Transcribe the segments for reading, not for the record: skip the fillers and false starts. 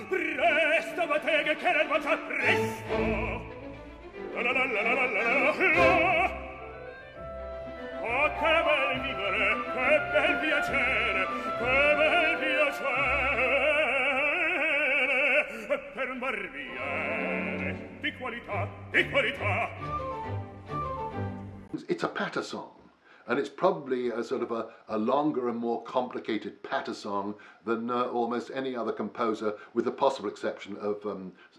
Presto, battega, che nel bacia, presto! Oh, che bel vivere, che bel piacere, che bel piacere per un barbiere di qualità, di qualità. It's a patter song, and it's probably a sort of a longer and more complicated patter song than almost any other composer, with the possible exception of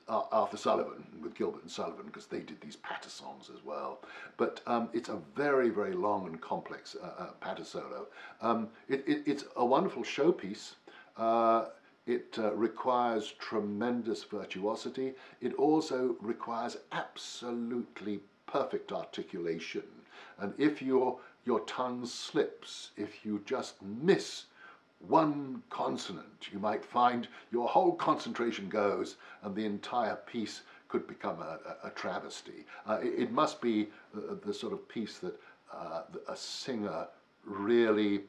Arthur Sullivan, with Gilbert and Sullivan, because they did these patter songs as well. But it's a very, very long and complex patter solo. It's a wonderful showpiece. It requires tremendous virtuosity. It also requires absolutely perfect articulation. And if your tongue slips, if you just miss one consonant, you might find your whole concentration goes and the entire piece could become a travesty. It must be the sort of piece that a singer really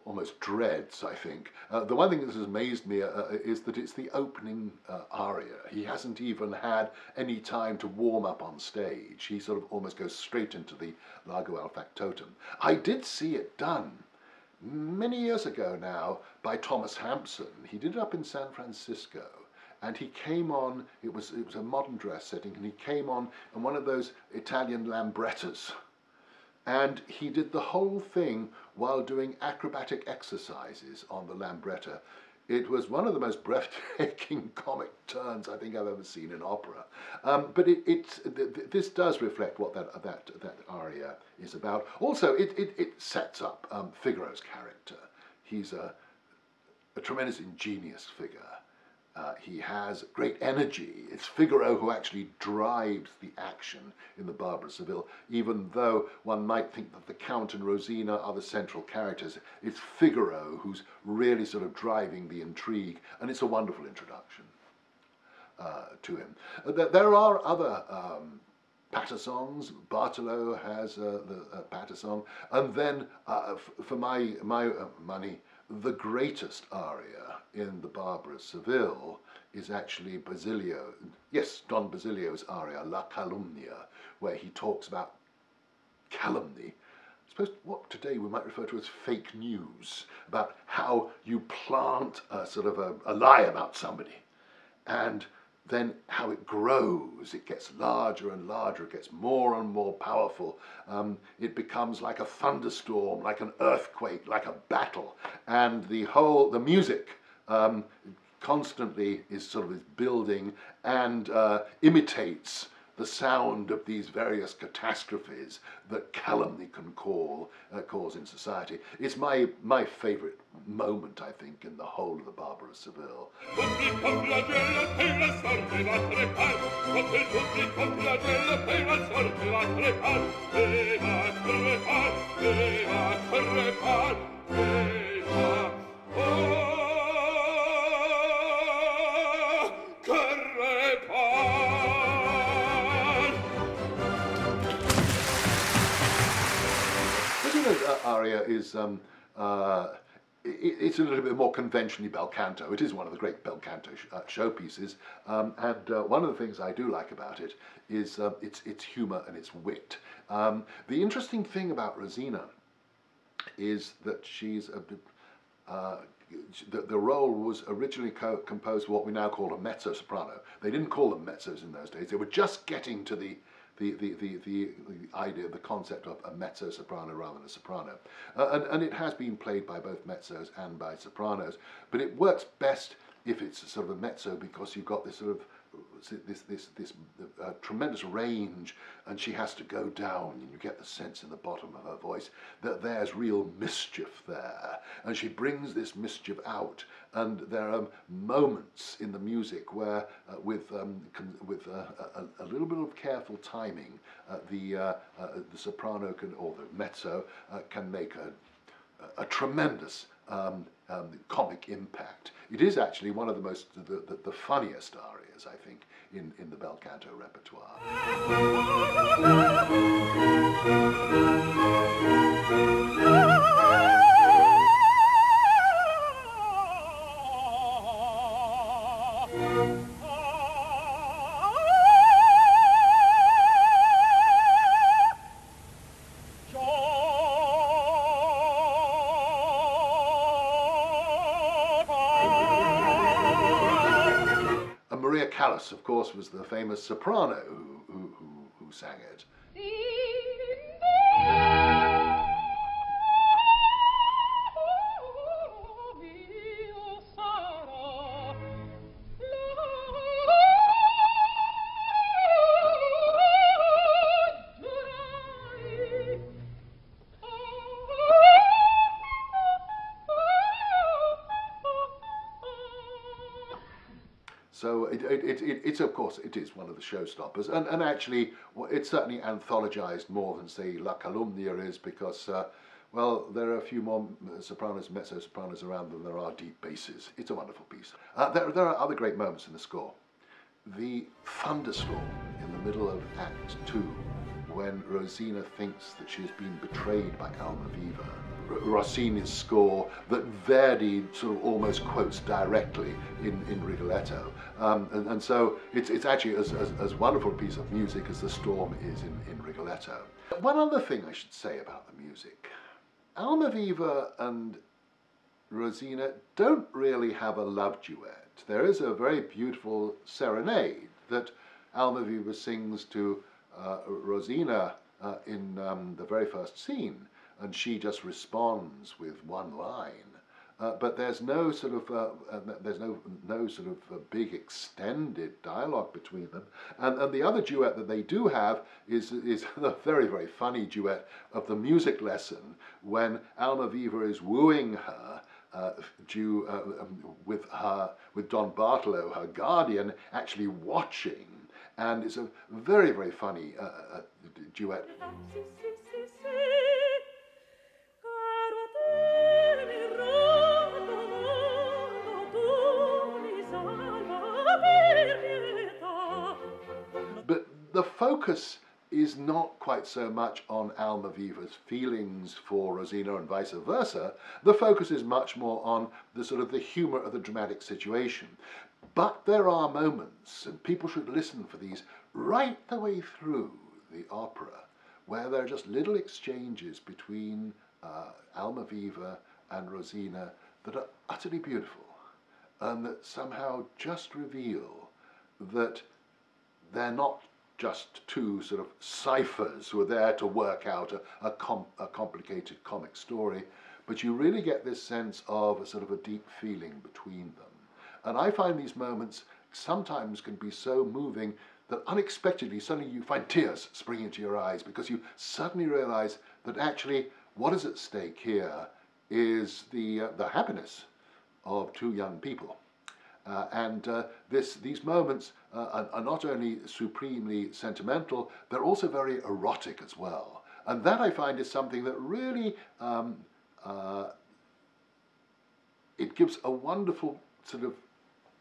almost dreads, I think. The one thing that has amazed me is that it's the opening aria. He hasn't even had any time to warm up on stage. He sort of almost goes straight into the Largo al Factotum. I did see it done many years ago now by Thomas Hampson. He did it up in San Francisco, and he came on, it was a modern dress setting, and he came on one of those Italian lambrettas. And he did the whole thing while doing acrobatic exercises on the lambretta. It was one of the most breathtaking comic turns I think I've ever seen in opera. But this does reflect what that aria is about. Also, it sets up Figaro's character. He's a tremendous ingenious figure. He has great energy. It's Figaro who actually drives the action in the Barber of Seville, even though one might think that the Count and Rosina are the central characters. It's Figaro who's really sort of driving the intrigue, and it's a wonderful introduction to him. There are other patter songs. Bartolo has the patter song, and then for my money, the greatest aria in the Barber of Seville is actually Basilio, yes, Don Basilio's aria, La Calumnia, where he talks about calumny. I suppose what today we might refer to as fake news, about how you plant a sort of a lie about somebody, and then how it grows. It gets larger and larger, it gets more and more powerful. It becomes like a thunderstorm, like an earthquake, like a battle. And the music constantly is sort of building and imitates the sound of these various catastrophes that calumny can cause in society. It's my favourite moment, I think, in the whole of the Barber of Seville. Aria is it's a little bit more conventionally bel canto. It is one of the great bel canto showpieces, and one of the things I do like about it is its humour and its wit. The interesting thing about Rosina is that she's the role was originally composed for what we now call a mezzo-soprano. They didn't call them mezzos in those days. They were just getting to the idea, the concept of a mezzo-soprano rather than a soprano. And it has been played by both mezzos and by sopranos, but it works best if it's a sort of a mezzo, because you've got this sort of this tremendous range, and she has to go down, and you get the sense in the bottom of her voice that there's real mischief there, and she brings this mischief out, and there are moments in the music where with a little bit of careful timing, the soprano or the mezzo can make a tremendous comic impact. It is actually one of the most the funniest arias, I think, in the bel canto repertoire. Callas, of course, was the famous soprano who sang it. So it's of course, it is one of the showstoppers, and actually it's certainly anthologized more than, say, La Calumnia is, because well, there are a few more sopranos, mezzo-sopranos around than there are deep basses. It's a wonderful piece. There are other great moments in the score. The thunderstorm in the middle of Act 2, when Rosina thinks that she has been betrayed by Almaviva. Rossini's score that Verdi sort of almost quotes directly in Rigoletto. And so it's actually as wonderful a piece of music as the storm is in Rigoletto. One other thing I should say about the music. Almaviva and Rosina don't really have a love duet. There is a very beautiful serenade that Almaviva sings to Rosina in the very first scene, and she just responds with one line. But there's no sort of big extended dialogue between them. And the other duet that they do have is a very, very funny duet of the music lesson when Almaviva is wooing her with Don Bartolo, her guardian, actually watching. And it's a very, very funny duet. But the focus is not quite so much on Almaviva's feelings for Rosina and vice versa. The focus is much more on the sort of the humour of the dramatic situation. But there are moments, and people should listen for these right the way through the opera, where there are just little exchanges between Almaviva and Rosina that are utterly beautiful, and that somehow just reveal that they're not just two sort of ciphers who are there to work out a complicated comic story, but you really get this sense of a sort of a deep feeling between them. And I find these moments sometimes can be so moving that unexpectedly suddenly you find tears springing into your eyes, because you suddenly realize that actually what is at stake here is the happiness of two young people. These moments are not only supremely sentimental, they're also very erotic as well. And that, I find, is something that really, it gives a wonderful sort of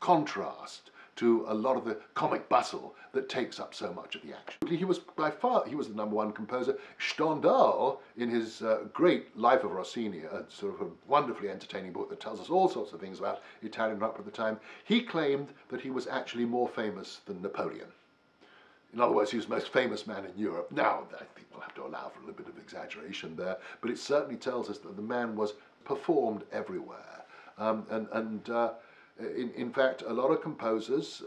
contrast to a lot of the comic bustle that takes up so much of the action. He was by far, he was the #1 composer. Stendhal, in his great Life of Rossini, a sort of a wonderfully entertaining book that tells us all sorts of things about Italian opera at the time, he claimed that he was actually more famous than Napoleon. In other words, he was the most famous man in Europe. Now, I think we'll have to allow for a little bit of exaggeration there, but it certainly tells us that the man was performed everywhere. In fact, a lot of composers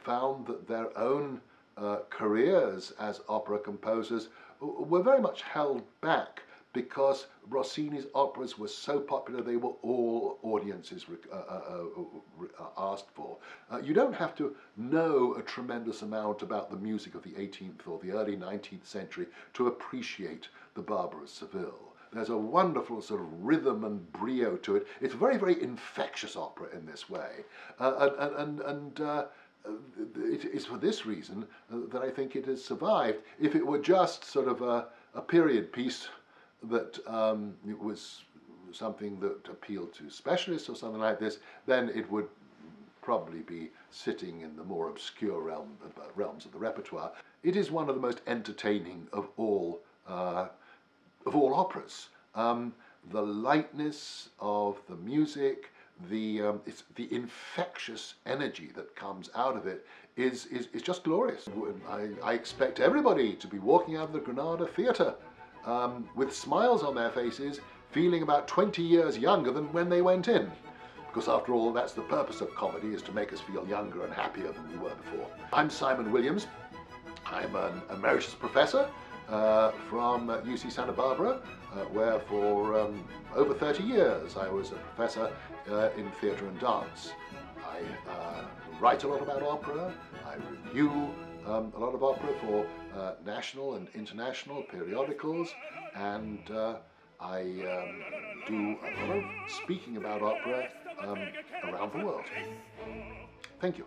found that their own careers as opera composers were very much held back because Rossini's operas were so popular they were all audiences asked for. You don't have to know a tremendous amount about the music of the 18th or the early 19th century to appreciate the Barber of Seville. There's a wonderful sort of rhythm and brio to it. It's a very, very infectious opera in this way. It is for this reason that I think it has survived. If it were just sort of a period piece that it was something that appealed to specialists or something like this, then it would probably be sitting in the more obscure realms of the repertoire. It is one of the most entertaining of all operas. The lightness of the music, the infectious energy that comes out of it is just glorious. I expect everybody to be walking out of the Granada Theatre with smiles on their faces, feeling about 20 years younger than when they went in. because after all, that's the purpose of comedy, is to make us feel younger and happier than we were before. I'm Simon Williams. I'm an emeritus professor from UC Santa Barbara, where for over 30 years I was a professor in theatre and dance. I write a lot about opera, I review a lot of opera for national and international periodicals, and I do a lot of speaking about opera around the world. Thank you.